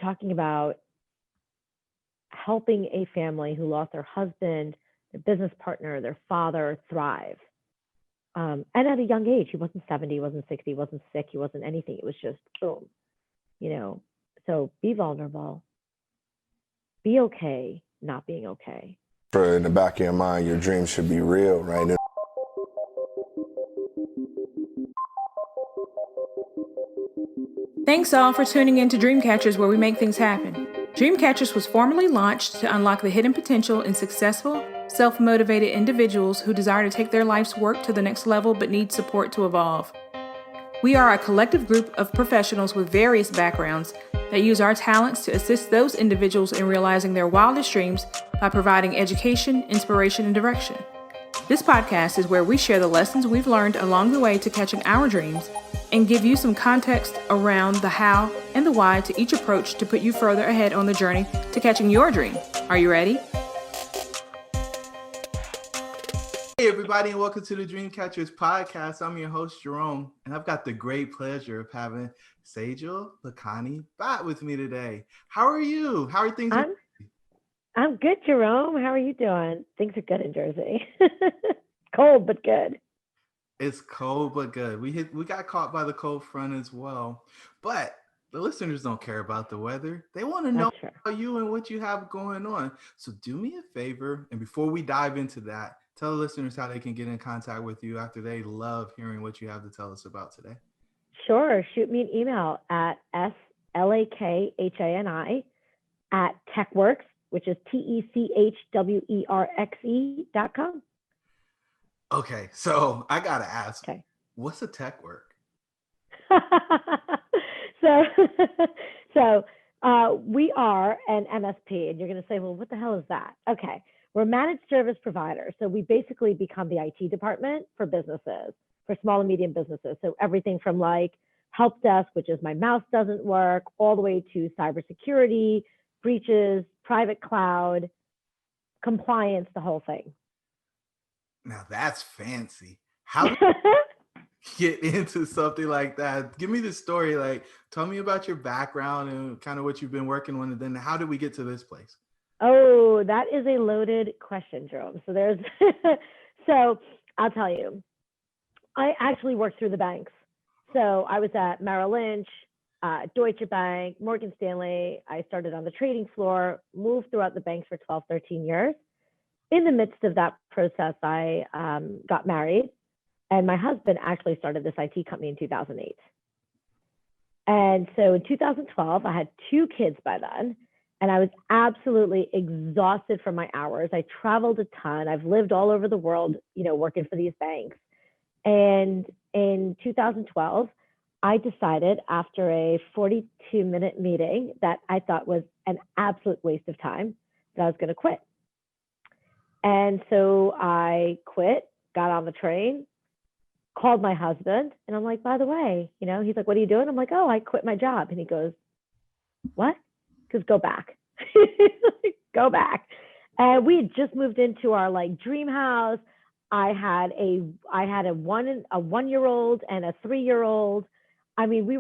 talking about helping a family who lost their husband, their business partner, their father thrive. And at a young age, he wasn't 70, he wasn't 60, he wasn't sick, he wasn't anything. It was just boom, you know. So be vulnerable, be okay not being okay. For in the back of your mind, your dreams should be real, right? Thanks all for tuning in to Dreamcatchers, where we make things happen. Dreamcatchers was formally launched to unlock the hidden potential in successful, self-motivated individuals who desire to take their life's work to the next level but need support to evolve. We are a collective group of professionals with various backgrounds that use our talents to assist those individuals in realizing their wildest dreams by providing education, inspiration, and direction. This podcast is where we share the lessons we've learned along the way to catching our dreams and give you some context around the how and the why to each approach to put you further ahead on the journey to catching your dream. Are you ready? Hey everybody, and welcome to the Dreamcatchers podcast. I'm your host, Jerome, and I've got the great pleasure of having Sejal Lakhani-Bhatt with me today. How are you? How are things? I'm good, Jerome. How are you doing? Things are good in Jersey. Cold, but good. It's cold, but good. We got caught by the cold front as well. But the listeners don't care about the weather. They want to know about you and what you have going on. So do me a favor, and before we dive into that, tell the listeners how they can get in contact with you after they love hearing what you have to tell us about today. Sure. Shoot me an email at slakhani at TechWerxe, which is TechWerxe.com. Okay, so I gotta ask, what's a TechWerxe? So we are an MSP, and you're going to say, well, what the hell is that? Okay, we're a managed service provider. So we basically become the IT department for businesses, for small and medium businesses. So everything from like help desk, which is my mouse doesn't work, all the way to cybersecurity, breaches, private cloud, compliance, the whole thing. Now that's fancy. How do you get into something like that? Give me the story. Like, tell me about your background and kind of what you've been working on, and then how did we get to this place? Oh, that is a loaded question, Jerome. So so I'll tell you, I actually worked through the banks. So I was at Merrill Lynch, Deutsche Bank, Morgan Stanley. I started on the trading floor, moved throughout the banks for 12, 13 years. In the midst of that process, I got married, and my husband actually started this IT company in 2008. And so in 2012, I had 2 kids by then, and I was absolutely exhausted from my hours. I traveled a ton. I've lived all over the world, working for these banks. And in 2012, I decided after a 42-minute meeting that I thought was an absolute waste of time that I was going to quit. And so I quit, got on the train, called my husband, and I'm like, by the way, he's like, what are you doing? I'm like, oh, I quit my job. And he goes, what? Because go back. Go back. And we had just moved into our dream house. I had a 1-year-old and a 3-year-old. I mean, we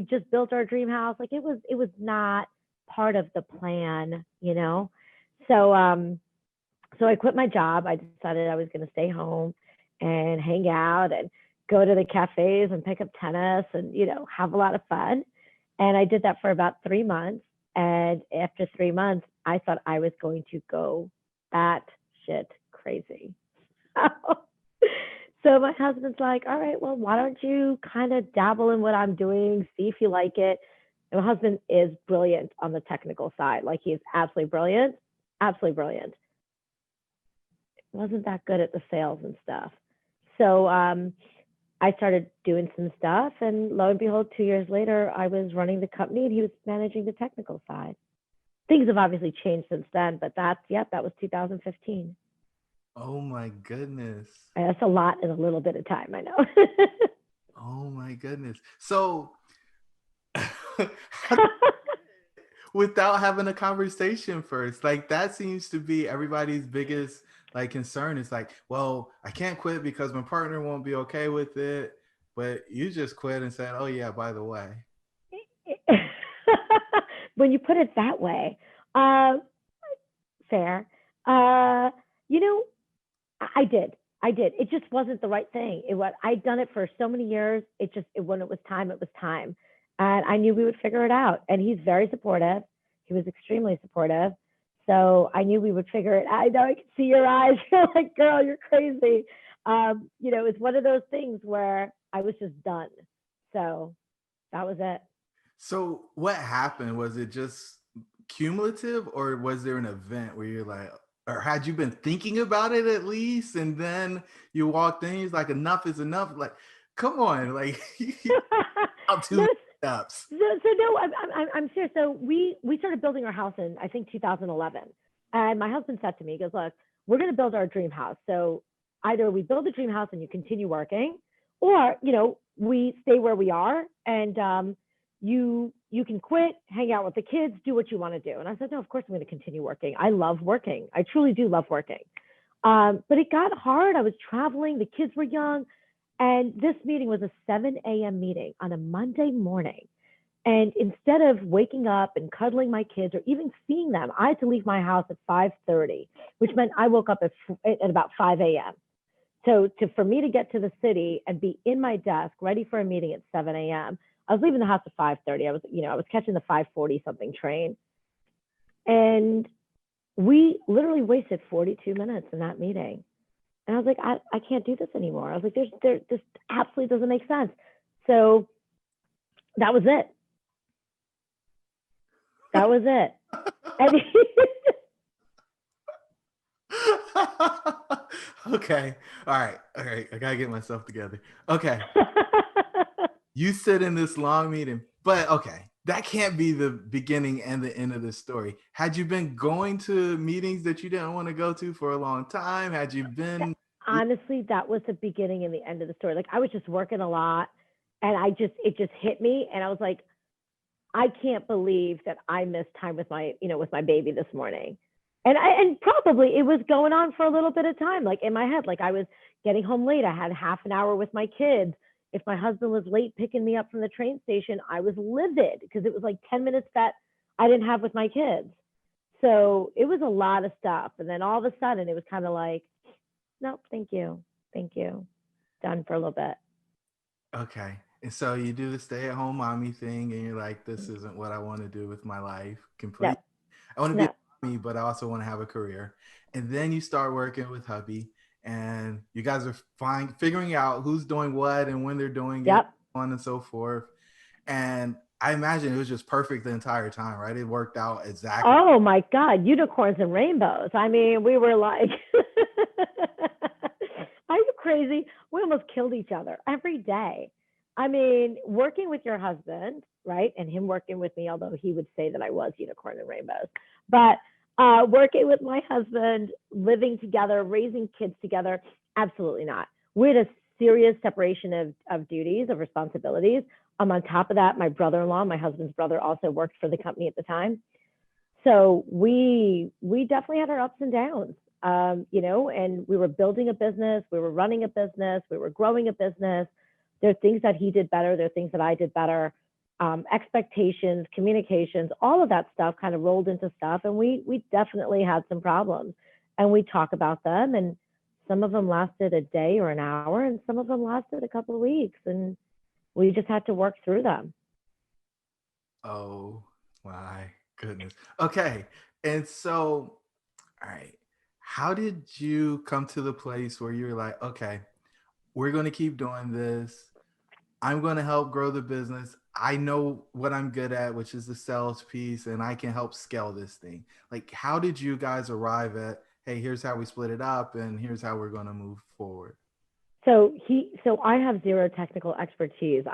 just built our dream house. It was not part of the plan, So I quit my job. I decided I was going to stay home and hang out and go to the cafes and pick up tennis and, have a lot of fun. And I did that for about 3 months. And after 3 months, I thought I was going to go batshit crazy. So my husband's like, all right, well, why don't you kind of dabble in what I'm doing, see if you like it. And my husband is brilliant on the technical side. He is absolutely brilliant. Wasn't that good at the sales and stuff. So I started doing some stuff, and lo and behold, 2 years later, I was running the company and he was managing the technical side. Things have obviously changed since then, but that was 2015. Oh my goodness. That's a lot in a little bit of time, I know. Oh my goodness. So without having a conversation first, that seems to be everybody's biggest concern. It's well, I can't quit because my partner won't be okay with it, but you just quit and said, oh yeah, by the way. when you put it that way, fair. You know, I did. It just wasn't the right thing. I'd done it for so many years. When it was time, it was time. And I knew we would figure it out. And he's very supportive. He was extremely supportive. So I knew we would figure it out. I know I can see your eyes. You're like, girl, you're crazy. It's one of those things where I was just done. So that was it. So what happened? Was it just cumulative, or was there an event where you're like, or had you been thinking about it at least, and then you walked in, he's like, enough is enough. Like, come on, like, out two steps. So no, I'm serious. So we started building our house in, I think, 2011. And my husband said to me, he goes, look, we're going to build our dream house. So either we build a dream house and you continue working, or, we stay where we are and you can quit, hang out with the kids, do what you want to do. And I said, no, of course I'm going to continue working. I love working. I truly do love working. But it got hard. I was traveling. The kids were young. And this meeting was a 7 a.m. meeting on a Monday morning. And instead of waking up and cuddling my kids or even seeing them, I had to leave my house at 5:30, which meant I woke up at about 5 a.m. So for me to get to the city and be in my desk ready for a meeting at 7 a.m., I was leaving the house at 5:30. I was catching the 5:40 something train. And we literally wasted 42 minutes in that meeting. And I was like, I can't do this anymore. I was like, this absolutely doesn't make sense. So that was it. That was it. Okay. All right. I gotta get myself together. Okay. You sit in this long meeting, but okay, that can't be the beginning and the end of the story. Had you been going to meetings that you didn't want to go to for a long time? Had you been? Honestly, that was the beginning and the end of the story. Like, I was just working a lot, and it just hit me, and I was like, I can't believe that I missed time with my baby this morning. And probably it was going on for a little bit of time, like in my head, like I was getting home late. I had half an hour with my kids. If my husband was late picking me up from the train station, I was livid because it was like 10 minutes that I didn't have with my kids. So it was a lot of stuff. And then all of a sudden it was kind of like, nope, thank you. Done for a little bit. Okay. And so you do the stay-at-home mommy thing, and you're like, this isn't what I want to do with my life completely. No. I want to be a mommy, but I also want to have a career. And then you start working with hubby, and you guys are figuring out who's doing what and when they're doing it, on and so forth. And I imagine it was just perfect the entire time, right? It worked out exactly. Oh my God, unicorns and rainbows. I mean, we were like, are you crazy? We almost killed each other every day. I mean, working with your husband, right? And him working with me, although he would say that I was unicorn and rainbows. But working with my husband, living together, raising kids together, absolutely not. We had a serious separation of duties, of responsibilities. On top of that, my brother-in-law, my husband's brother, also worked for the company at the time. So we definitely had our ups and downs, and we were building a business, we were running a business, we were growing a business. There are things that he did better, there are things that I did better. Expectations, communications, all of that stuff kind of rolled into stuff. And we definitely had some problems. And we talk about them, and some of them lasted a day or an hour, and some of them lasted a couple of weeks. And we just had to work through them. Oh my goodness. Okay. And so, all right, how did you come to the place where you're like, okay, we're going to keep doing this. I'm going to help grow the business. I know what I'm good at, which is the sales piece, and I can help scale this thing. Like, how did you guys arrive at, hey, here's how we split it up, and here's how we're going to move forward? So I have zero technical expertise.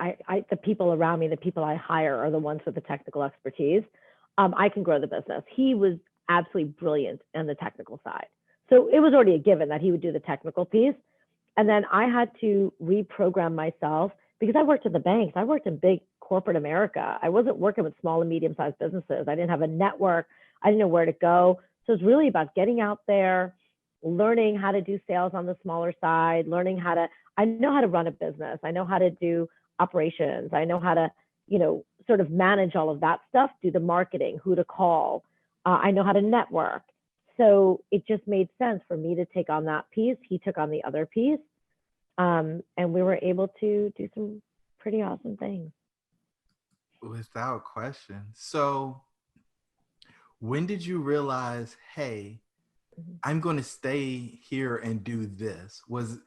The people around me, the people I hire, are the ones with the technical expertise. I can grow the business. He was absolutely brilliant on the technical side. So it was already a given that he would do the technical piece. And then I had to reprogram myself, because I worked in the banks. I worked in big corporate America. I wasn't working with small and medium-sized businesses. I didn't have a network. I didn't know where to go. So it's really about getting out there, learning how to do sales on the smaller side, I know how to run a business. I know how to do operations. I know how to, sort of manage all of that stuff, do the marketing, who to call. I know how to network. So it just made sense for me to take on that piece. He took on the other piece. And we were able to do some pretty awesome things. Without question. So when did you realize, hey, I'm going to stay here and do this? Was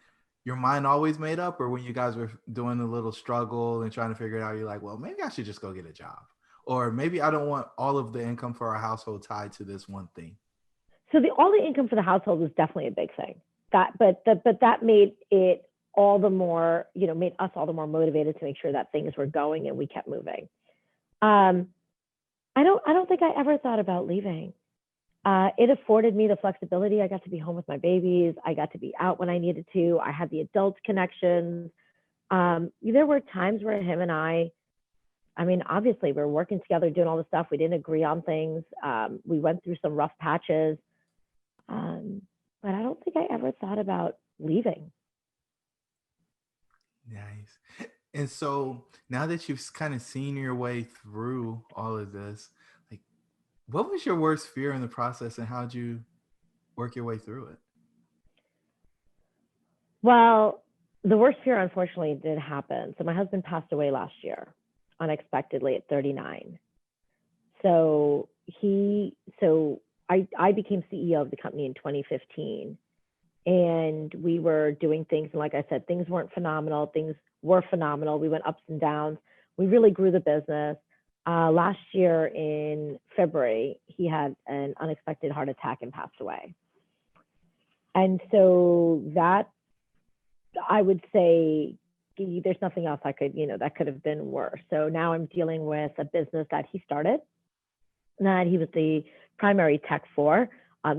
your mind always made up, or when you guys were doing a little struggle and trying to figure it out, you're like, well, maybe I should just go get a job, or maybe I don't want all of the income for our household tied to this one thing? So all the income for the household was definitely a big thing. But that made it all the more, made us all the more motivated to make sure that things were going and we kept moving. I don't think I ever thought about leaving. It afforded me the flexibility. I got to be home with my babies. I got to be out when I needed to. I had the adult connections. There were times where him and I mean, obviously we were working together, doing all this stuff. We didn't agree on things. We went through some rough patches. But I don't think I ever thought about leaving. Nice. And so now that you've kind of seen your way through all of this, like, what was your worst fear in the process, and how'd you work your way through it? Well, the worst fear, unfortunately, did happen. So my husband passed away last year, unexpectedly at 39. So I became CEO of the company in 2015, and we were doing things. And like I said, things weren't phenomenal. Things were phenomenal. We went ups and downs. We really grew the business. Last year in February, he had an unexpected heart attack and passed away. And so that, I would say, there's nothing else that could have been worse. So now I'm dealing with a business that he started, that he was the primary tech for.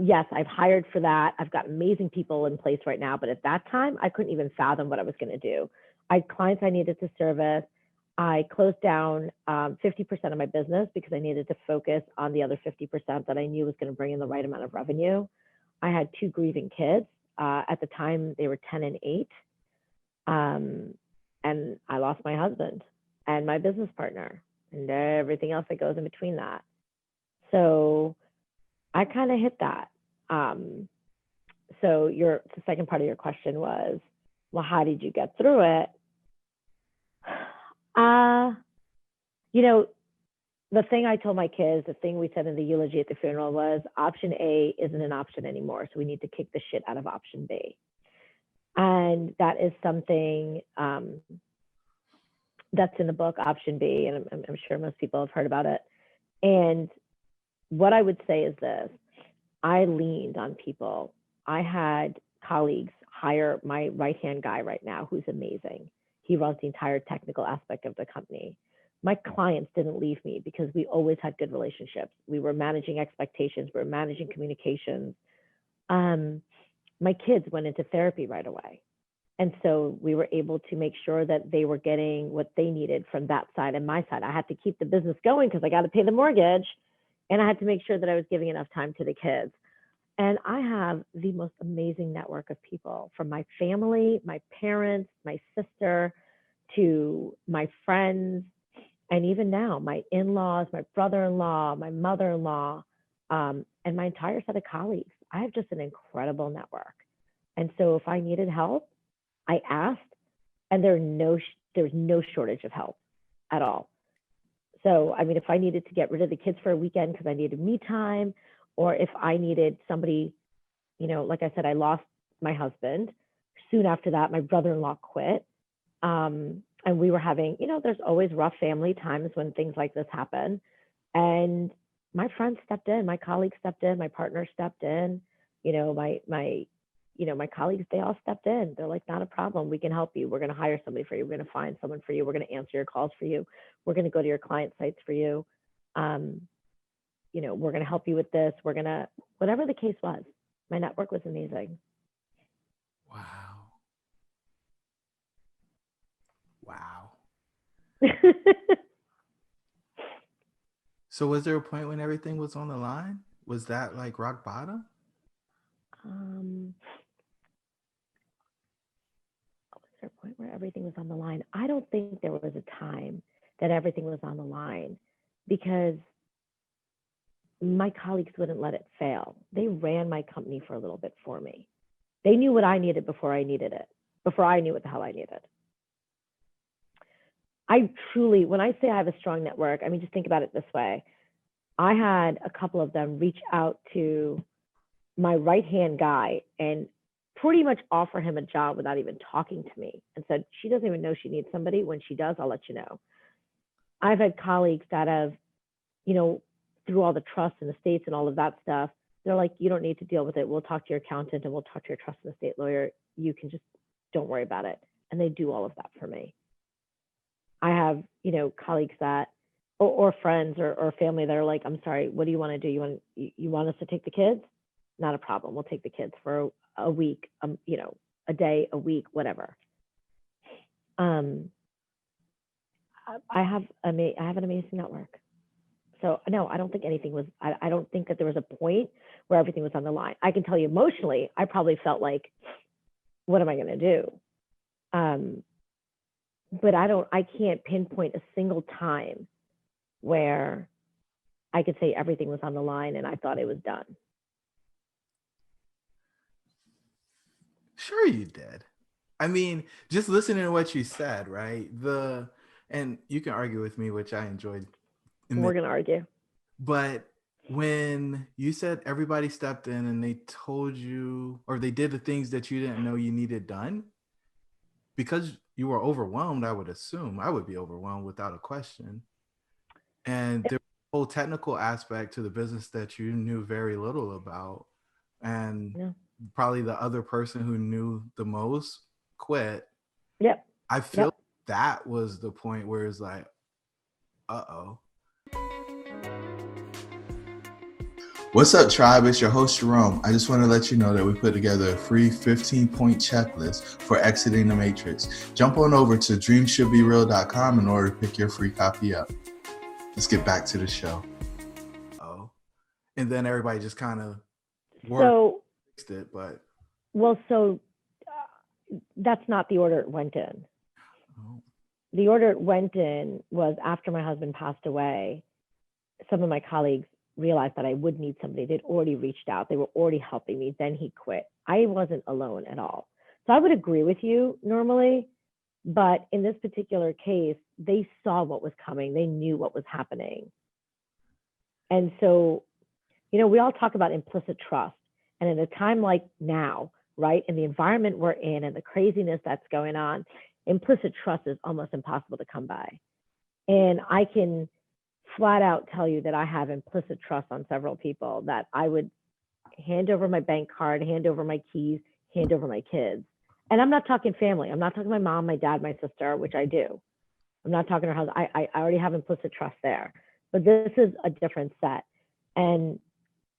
Yes, I've hired for that. I've got amazing people in place right now, but at that time, I couldn't even fathom what I was going to do. I had clients I needed to service. I closed down 50% of my business because I needed to focus on the other 50% that I knew was going to bring in the right amount of revenue. I had 2 grieving kids. At the time, they were 10 and 8. And I lost my husband and my business partner and everything else that goes in between that. So I kind of hit that. So the second part of your question was, well, how did you get through it? The thing I told my kids, the thing we said in the eulogy at the funeral was, option A isn't an option anymore. So we need to kick the shit out of option B. And that is something that's in the book, Option B, and I'm sure most people have heard about it. And what I would say is this: I leaned on people. I had colleagues hire my right-hand guy right now, who's amazing. He runs the entire technical aspect of the company. My clients didn't leave me because we always had good relationships. We were managing expectations. We were managing communications. My kids went into therapy right away. And so we were able to make sure that they were getting what they needed from that side and my side. I had to keep the business going because I got to pay the mortgage, and I had to make sure that I was giving enough time to the kids. And I have the most amazing network of people, from my family, my parents, my sister, to my friends, and even now, my in-laws, my brother-in-law, my mother-in-law, and my entire set of colleagues. I have just an incredible network. And so if I needed help, I asked, and there's no shortage of help at all. So, I mean, if I needed to get rid of the kids for a weekend because I needed me time, or if I needed somebody, like I said, I lost my husband. Soon after that, my brother-in-law quit. And we were having, there's always rough family times when things like this happen. And my friends stepped in, my colleagues stepped in, my partner stepped in, my colleagues, they all stepped in. They're like, not a problem. We can help you. We're going to hire somebody for you. We're going to find someone for you. We're going to answer your calls for you. We're going to go to your client sites for you. We're going to help you with this. Whatever the case was, my network was amazing. Wow. So was there a point when everything was on the line? Was that like rock bottom? Was there a point where everything was on the line? I don't think there was a time that everything was on the line, because my colleagues wouldn't let it fail. They ran my company for a little bit for me. They knew what I needed before I needed it, before I knew what the hell I needed. I truly, when I say I have a strong network, I mean, just think about it this way. I had a couple of them reach out to my right-hand guy and pretty much offer him a job without even talking to me, and said, she doesn't even know she needs somebody. When she does, I'll let you know. I've had colleagues that have, through all the trust and estates and all of that stuff, they're like, you don't need to deal with it. We'll talk to your accountant and we'll talk to your trust and estate lawyer. You can just, don't worry about it. And they do all of that for me. I have, colleagues that, or friends or family that are like, I'm sorry, what do you want to do? You want us to take the kids? Not a problem. We'll take the kids for a week, a day, a week, whatever. I have an amazing network. So no, I don't think anything was, I don't think that there was a point where everything was on the line. I can tell you emotionally, I probably felt like, what am I going to do? But I can't pinpoint a single time where I could say everything was on the line and I thought it was done. Sure you did. I mean, just listening to what you said, right? And you can argue with me, which I enjoyed. We're going to argue. But when you said everybody stepped in and they told you, or they did the things that you didn't know you needed done, because you were overwhelmed, I would assume. I would be overwhelmed without a question. And there was a whole technical aspect to the business that you knew very little about. And probably the other person who knew the most quit. Yep. I feel that was the point where it's like, uh-oh. What's up, tribe? It's your host, Jerome. I just want to let you know that we put together a free 15-point checklist for exiting the matrix. Jump on over to dreamshouldbereal.com in order to pick your free copy up. Let's get back to the show. Oh, and then everybody just kind of fixed it, but that's not the order it went in. Oh. The order it went in was after my husband passed away. Some of my colleagues realized that I would need somebody. They'd already reached out. They were already helping me. Then he quit. I wasn't alone at all. So I would agree with you normally, but in this particular case, they saw what was coming. They knew what was happening. And so, we all talk about implicit trust. And in a time like now, right, in the environment we're in and the craziness that's going on, implicit trust is almost impossible to come by. And I can flat out tell you that I have implicit trust on several people that I would hand over my bank card, hand over my keys, hand over my kids. And I'm not talking family. I'm not talking my mom, my dad, my sister, which I do. I'm not talking her husband. I already have implicit trust there. But this is a different set. And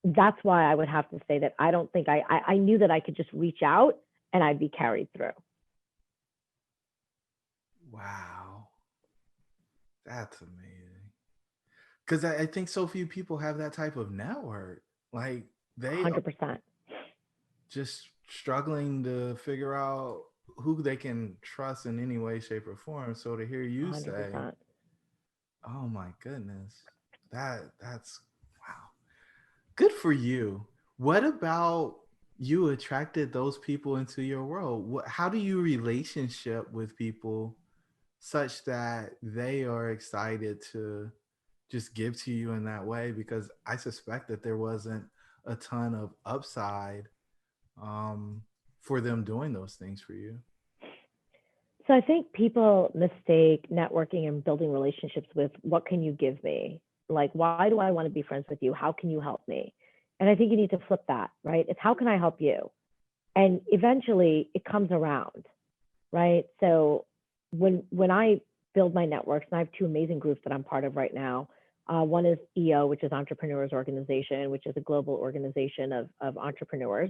that's why I would have to say that I don't think I knew that I could just reach out and I'd be carried through. Wow. That's amazing. Because I think so few people have that type of network. Like they 100%. Just struggling to figure out who they can trust in any way, shape, or form. So to hear you 100%. say, oh my goodness, that's wow. Good for you. What about you attracted those people into your world? How do you relationship with people such that they are excited to just give to you in that way? Because I suspect that there wasn't a ton of upside for them doing those things for you. So I think people mistake networking and building relationships with, what can you give me? Like, why do I want to be friends with you? How can you help me? And I think you need to flip that, right? It's how can I help you? And eventually it comes around, right? So when I build my networks, and I have two amazing groups that I'm part of right now. One is EO, which is Entrepreneurs Organization, which is a global organization of entrepreneurs.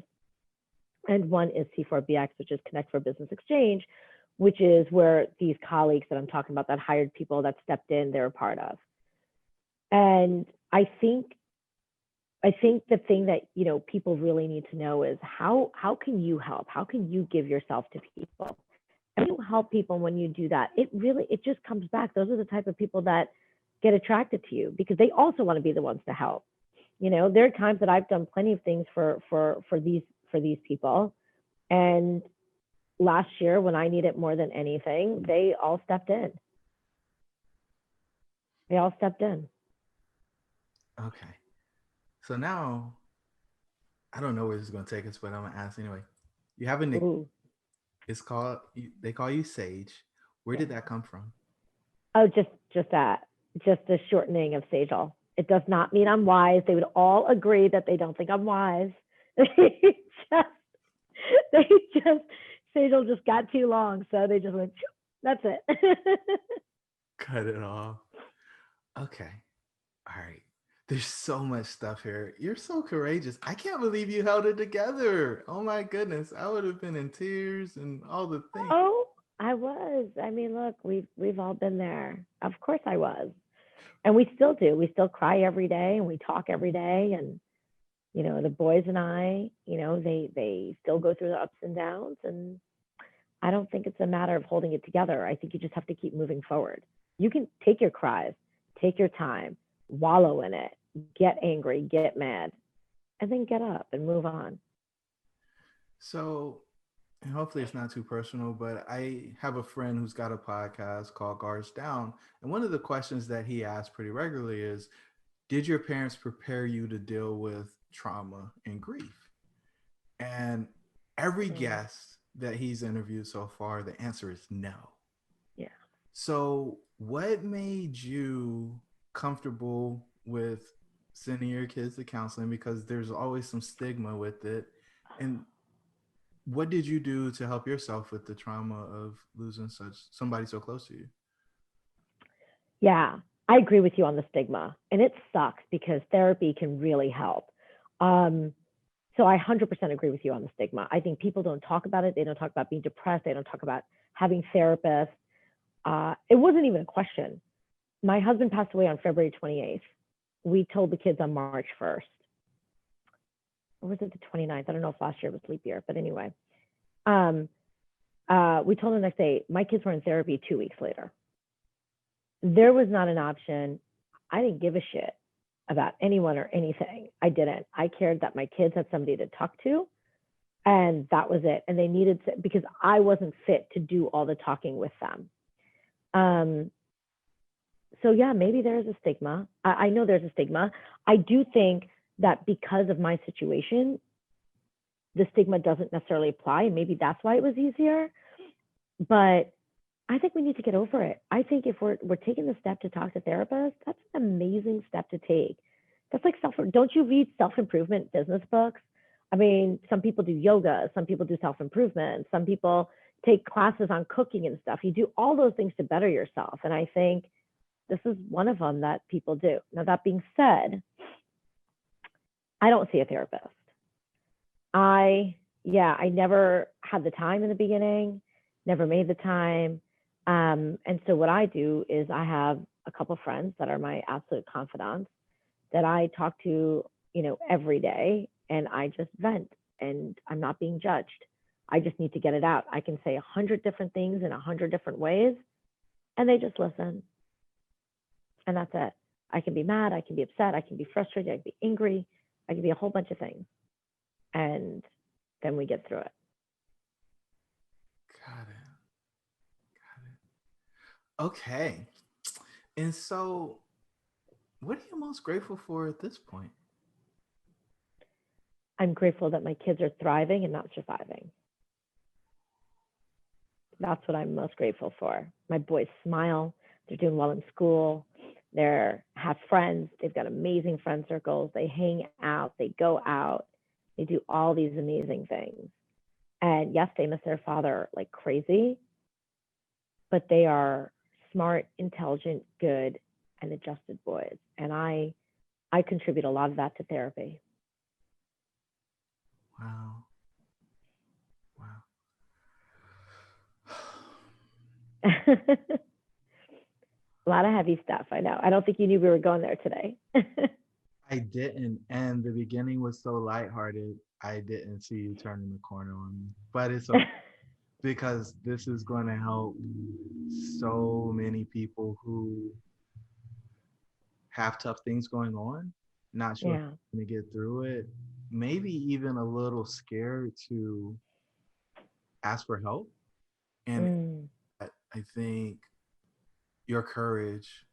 And one is C4BX, which is Connect for Business Exchange, which is where these colleagues that I'm talking about that hired people that stepped in, they're a part of. And I think the thing that, people really need to know is how can you help? How can you give yourself to people? And you help people when you do that. It just comes back. Those are the type of people that get attracted to you because they also want to be the ones to help. There are times that I've done plenty of things for these people. And last year when I needed more than anything, they all stepped in. Okay. So now, I don't know where this is going to take us, but I'm going to ask anyway. You have a nickname. It's called, they call you Sage. Where did that come from? Oh, just that. Just the shortening of Sejal. It does not mean I'm wise. They would all agree that they don't think I'm wise. Sejal just got too long. So they just went, that's it. Cut it off. Okay. All right. There's so much stuff here. You're so courageous. I can't believe you held it together. Oh my goodness. I would have been in tears and all the things. Oh, I was. I mean, look, we've all been there. Of course I was. And we still do. We still cry every day and we talk every day. And, the boys and I, they still go through the ups and downs. And I don't think it's a matter of holding it together. I think you just have to keep moving forward. You can take your cries, take your time, wallow in it, get angry, get mad, and then get up and move on. So, and hopefully it's not too personal, but I have a friend who's got a podcast called Guards Down. And one of the questions that he asks pretty regularly is, did your parents prepare you to deal with trauma and grief? And every guest that he's interviewed so far, the answer is no. Yeah. So what made you comfortable with sending your kids to counseling? Because there's always some stigma with it. And what did you do to help yourself with the trauma of losing somebody so close to you? Yeah, I agree with you on the stigma. And it sucks because therapy can really help. So I 100% agree with you on the stigma. I think people don't talk about it. They don't talk about being depressed. They don't talk about having therapists. It wasn't even a question. My husband passed away on February 28th. We told the kids on March 1st. Or was it the 29th? I don't know if last year was leap year, but anyway. We told them the next day, my kids were in therapy 2 weeks later. There was not an option. I didn't give a shit about anyone or anything. I didn't. I cared that my kids had somebody to talk to, and that was it. And they needed to, because I wasn't fit to do all the talking with them. So yeah, maybe there's a stigma. I know there's a stigma. I do think that because of my situation, the stigma doesn't necessarily apply. And maybe that's why it was easier. But I think we need to get over it. I think if we're taking the step to talk to therapists, that's an amazing step to take. That's like don't you read self-improvement business books? I mean, some people do yoga, some people do self-improvement, some people take classes on cooking and stuff. You do all those things to better yourself. And I think this is one of them that people do. Now, that being said, I don't see a therapist. I never had the time in the beginning, never made the time. And so what I do is I have a couple of friends that are my absolute confidants that I talk to, every day, and I just vent, and I'm not being judged. I just need to get it out. I can say 100 different things in 100 different ways, and they just listen. And that's it. I can be mad, I can be upset, I can be frustrated, I can be angry, I can be a whole bunch of things. And then we get through it. Got it. Okay. And so what are you most grateful for at this point? I'm grateful that my kids are thriving and not surviving. That's what I'm most grateful for. My boys smile. They're doing well in school. They have friends. They've got amazing friend circles. They hang out. They go out. They do all these amazing things. And yes, they miss their father like crazy, but they are smart, intelligent, good, and adjusted boys. And I contribute a lot of that to therapy. Wow. A lot of heavy stuff, I know. I don't think you knew we were going there today. I didn't. And the beginning was so lighthearted, I didn't see you turning the corner on me. But it's okay. because this is going to help so many people who have tough things going on, not sure Yeah. how to get through it, maybe even a little scared to ask for help. And Mm. I think your courage,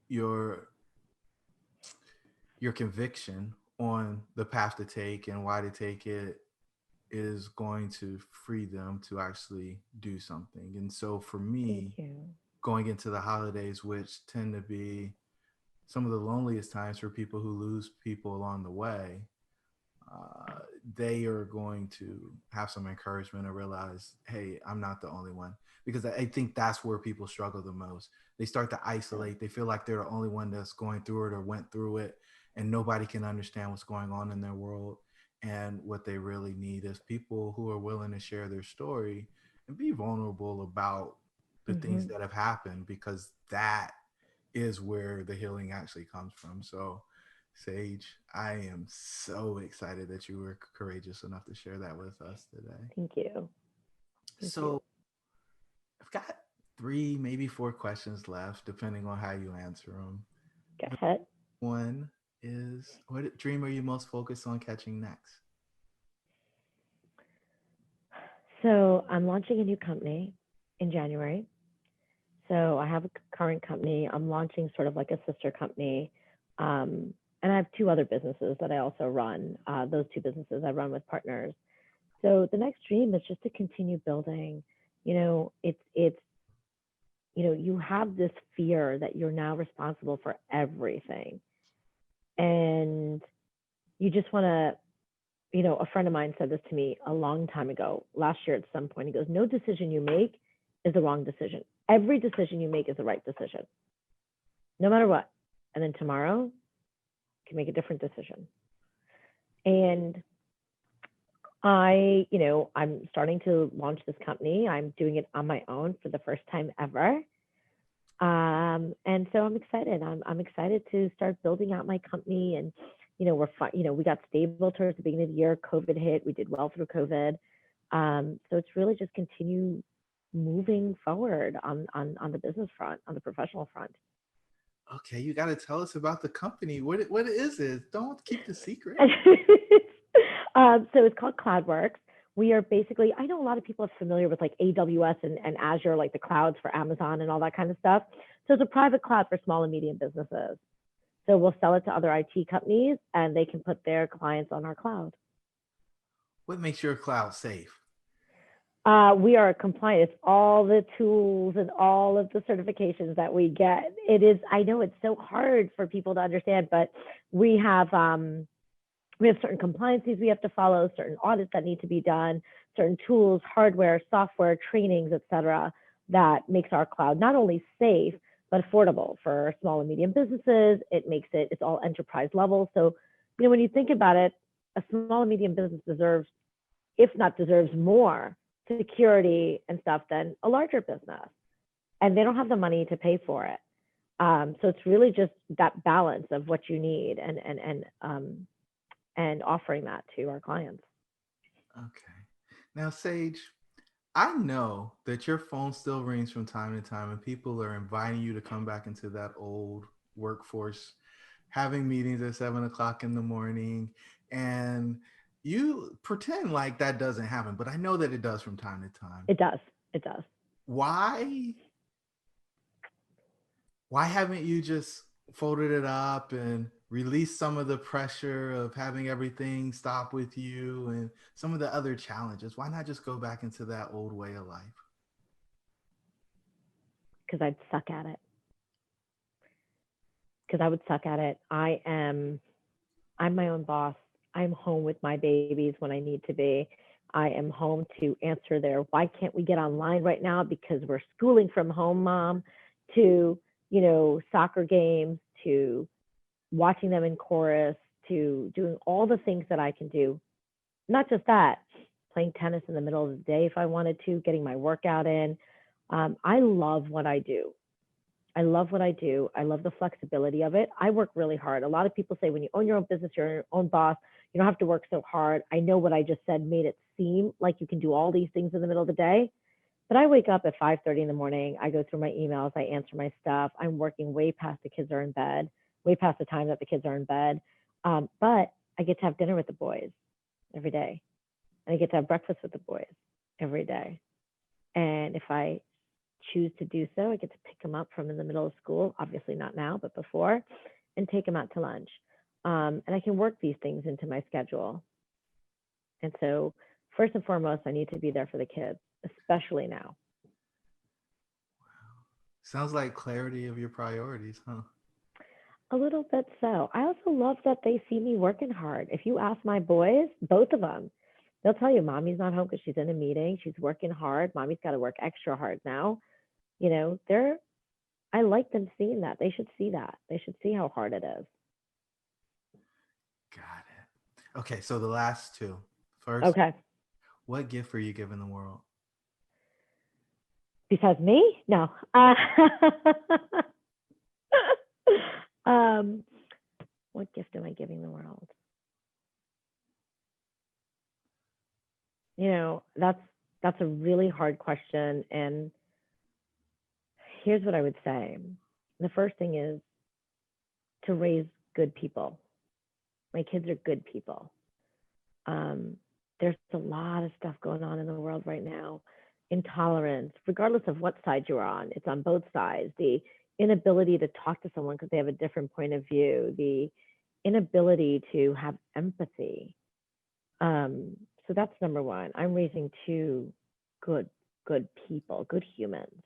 your conviction on the path to take and why to take it is going to free them to actually do something. And so for Thank me, you. going into the holidays, which tend to be some of the loneliest times for people who lose people along the way, they are going to have some encouragement to realize, hey, I'm not the only one. Because I think that's where people struggle the most. They start to isolate. They feel like they're the only one that's going through it or went through it, and nobody can understand what's going on in their world. And what they really need is people who are willing to share their story and be vulnerable about the things Mm-hmm. that have happened, because that is where the healing actually comes from. So, Sage, I am so excited that you were courageous enough to share that with us today. Thank you. Thank you. So, I've got 3, maybe 4 questions left, depending on how you answer them. Go The ahead. one is, what dream are you most focused on catching next? So I'm launching a new company in January. So I have a current company. I'm launching sort of like a sister company. And I have 2 other businesses that I also run. Those 2 businesses I run with partners. So the next dream is just to continue building. It's you have this fear that you're now responsible for everything, and you just want to. A friend of mine said this to me a long time ago, last year at some point. He goes, "No decision you make is the wrong decision. Every decision you make is the right decision, no matter what. And then tomorrow, you can make a different decision." And I'm starting to launch this company. I'm doing it on my own for the first time ever. And so I'm excited. I'm excited to start building out my company. And, we got stable towards the beginning of the year. COVID hit. We did well through COVID. So it's really just continue moving forward on the business front, on the professional front. Okay, you got to tell us about the company. What is it? Don't keep the secret. So it's called TechWerxe. We are basically, I know a lot of people are familiar with like AWS and Azure, like the clouds for Amazon and all that kind of stuff. So it's a private cloud for small and medium businesses. So we'll sell it to other IT companies and they can put their clients on our cloud. What makes your cloud safe? We are compliant. It's all the tools and all of the certifications that we get. It is, I know it's so hard for people to understand, but we have certain compliances we have to follow, certain audits that need to be done, certain tools, hardware, software, trainings, et cetera, that makes our cloud not only safe, but affordable for small and medium businesses. It's all enterprise level. So, when you think about it, a small and medium business deserves, if not deserves more security and stuff than a larger business. And they don't have the money to pay for it. So it's really just that balance of what you need and offering that to our clients. Okay. Now, Sage, I know that your phone still rings from time to time and people are inviting you to come back into that old workforce, having meetings at 7:00 in the morning, and you pretend like that doesn't happen, but I know that it does from time to time. It does. It does. Why haven't you just folded it up and released some of the pressure of having everything stop with you and some of the other challenges? Why not just go back into that old way of life? Because I'd suck at it. Because I would suck at it. I'm my own boss. I'm home with my babies when I need to be. I am home to answer their, why can't we get online right now? Because we're schooling from home, mom, to, soccer games, to watching them in chorus, to doing all the things that I can do. Not just that, playing tennis in the middle of the day if I wanted to, getting my workout in. I love what I do. I love what I do. I love the flexibility of it. I work really hard. A lot of people say when you own your own business, you're your own boss, you don't have to work so hard. I know what I just said made it seem like you can do all these things in the middle of the day. But I wake up at 5:30 in the morning. I go through my emails. I answer my stuff. I'm working way past the kids are in bed, way past the time that the kids are in bed. But I get to have dinner with the boys every day. And I get to have breakfast with the boys every day. And if I choose to do so, I get to pick them up from in the middle of school, obviously not now, but before, and take them out to lunch. And I can work these things into my schedule. And so, first and foremost, I need to be there for the kids, especially now. Sounds like clarity of your priorities, huh? A little bit so. I also love that they see me working hard. If you ask my boys, both of them, they'll tell you, Mommy's not home because she's in a meeting. She's working hard. Mommy's got to work extra hard now. You know, I like them seeing that. They should see that. They should see how hard it is. Got it. Okay, so the last two. First, okay. What gift are you giving the world? Besides me? No. What gift am I giving the world? You know, that's a really hard question. And here's what I would say. The first thing is to raise good people. My kids are good people. There's a lot of stuff going on in the world right now. Intolerance, regardless of what side you're on, it's on both sides. The inability to talk to someone because they have a different point of view, the inability to have empathy. So that's number one. I'm raising two good people, good humans.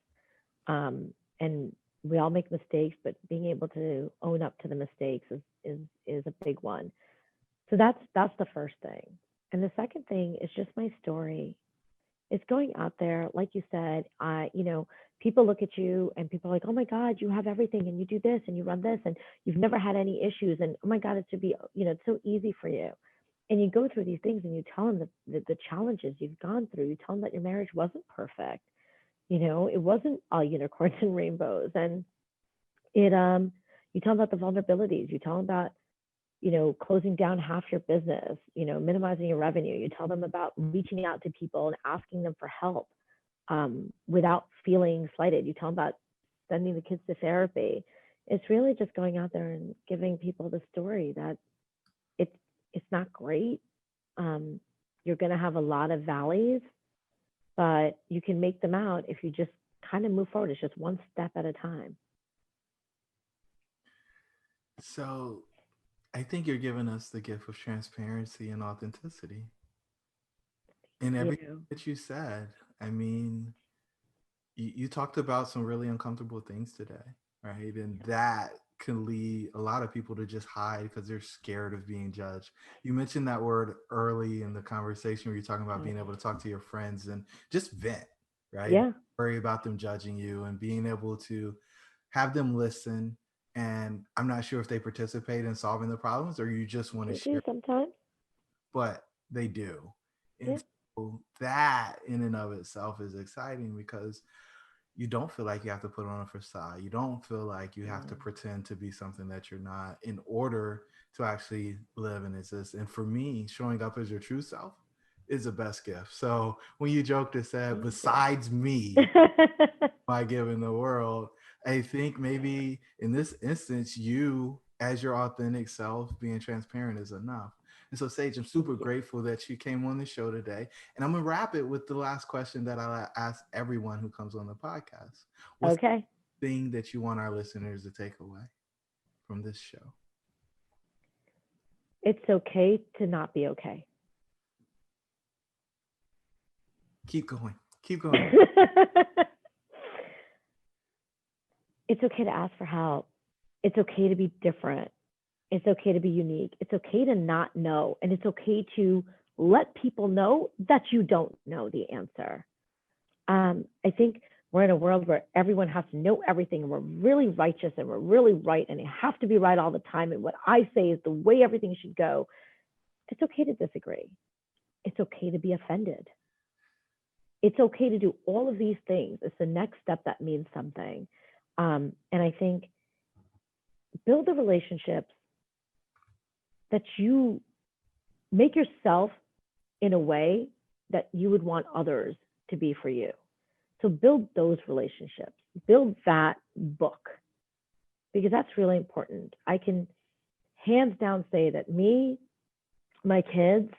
And we all make mistakes, but being able to own up to the mistakes is a big one. So that's the first thing. And the second thing is just my story. It's going out there, like you said, people look at you and people are like, oh my God, you have everything and you do this and you run this and you've never had any issues. And oh my God, it should be, it's so easy for you. And you go through these things and you tell them the challenges you've gone through. You tell them that your marriage wasn't perfect. It wasn't all unicorns and rainbows. And you tell them about the vulnerabilities. You tell them about, closing down half your business, minimizing your revenue. You tell them about reaching out to people and asking them for help without feeling slighted. You tell them about sending the kids to therapy. It's really just going out there and giving people the story that it's not great. You're going to have a lot of valleys, but you can make them out if you just kind of move forward. It's just one step at a time. So I think you're giving us the gift of transparency and authenticity. In everything that you said, I mean, you talked about some really uncomfortable things today, right? And that can lead a lot of people to just hide because they're scared of being judged. You mentioned that word early in the conversation where you're talking about being able to talk to your friends and just vent, right? Yeah. Worry about them judging you and being able to have them listen. And I'm not sure if they participate in solving the problems or you just want to share sometimes, but they do. And so that in and of itself is exciting because you don't feel like you have to put on a facade. You don't feel like you have to pretend to be something that you're not in order to actually live and exist. And for me, showing up as your true self is the best gift. So when you joked and said, besides me, by giving the world, I think maybe in this instance, you as your authentic self being transparent is enough. And so Sage, I'm super grateful that you came on the show today. And I'm gonna wrap it with the last question that I ask everyone who comes on the podcast. What's the thing that you want our listeners to take away from this show? It's okay to not be okay. Keep going. Keep going. It's okay to ask for help. It's okay to be different. It's okay to be unique. It's okay to not know. And it's okay to let people know that you don't know the answer. I think we're in a world where everyone has to know everything and we're really righteous and we're really right and it has to be right all the time. And what I say is the way everything should go. It's okay to disagree. It's okay to be offended. It's okay to do all of these things. It's the next step that means something. And I think build the relationships that you make yourself in a way that you would want others to be for you. So build those relationships, build that book, because that's really important. I can hands down say that me, my kids,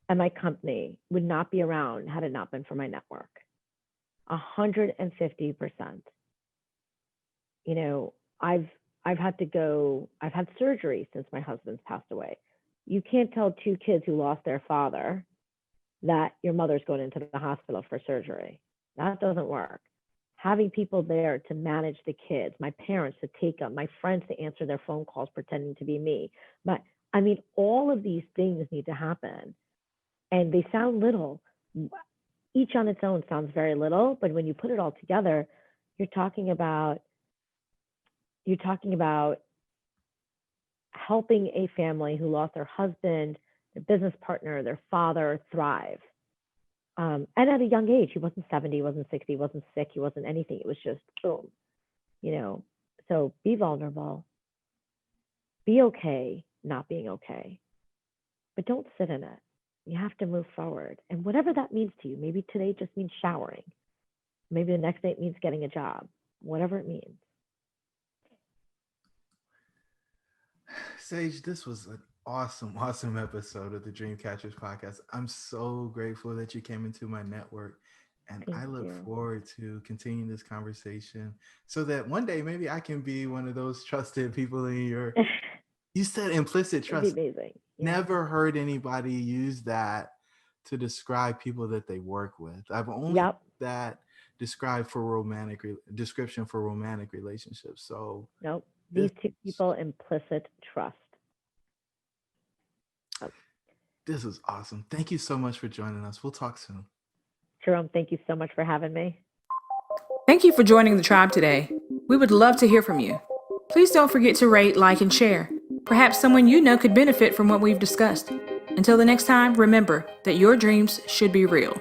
and my company would not be around had it not been for my network. 150%. You know, I've had surgery since my husband's passed away. You can't tell two kids who lost their father that your mother's going into the hospital for surgery. That doesn't work. Having people there to manage the kids, my parents to take them, my friends to answer their phone calls pretending to be me. But I mean, all of these things need to happen. And they sound little. Each on its own sounds very little, but when you put it all together, you're talking about helping a family who lost their husband, their business partner, their father thrive. And at a young age, he wasn't 70, he wasn't 60, he wasn't sick, he wasn't anything. It was just boom, you know. So be vulnerable, be okay not being okay, but don't sit in it. You have to move forward. And whatever that means to you, maybe today just means showering. Maybe the next day it means getting a job, whatever it means. Sage, this was an awesome episode of the Dreamcatchers podcast. I'm so grateful that you came into my network, and I look forward to continuing this conversation so that one day maybe I can be one of those trusted people in your, you said implicit trust. Amazing. Yeah. Never heard anybody use that to describe people that they work with. I've only heard that description for romantic relationships. So nope. These two people, implicit trust. This was awesome. Thank you so much for joining us. We'll talk soon. Jerome, thank you so much for having me. Thank you for joining the tribe today. We would love to hear from you. Please don't forget to rate, like, and share. Perhaps someone you know could benefit from what we've discussed. Until the next time, remember that your dreams should be real.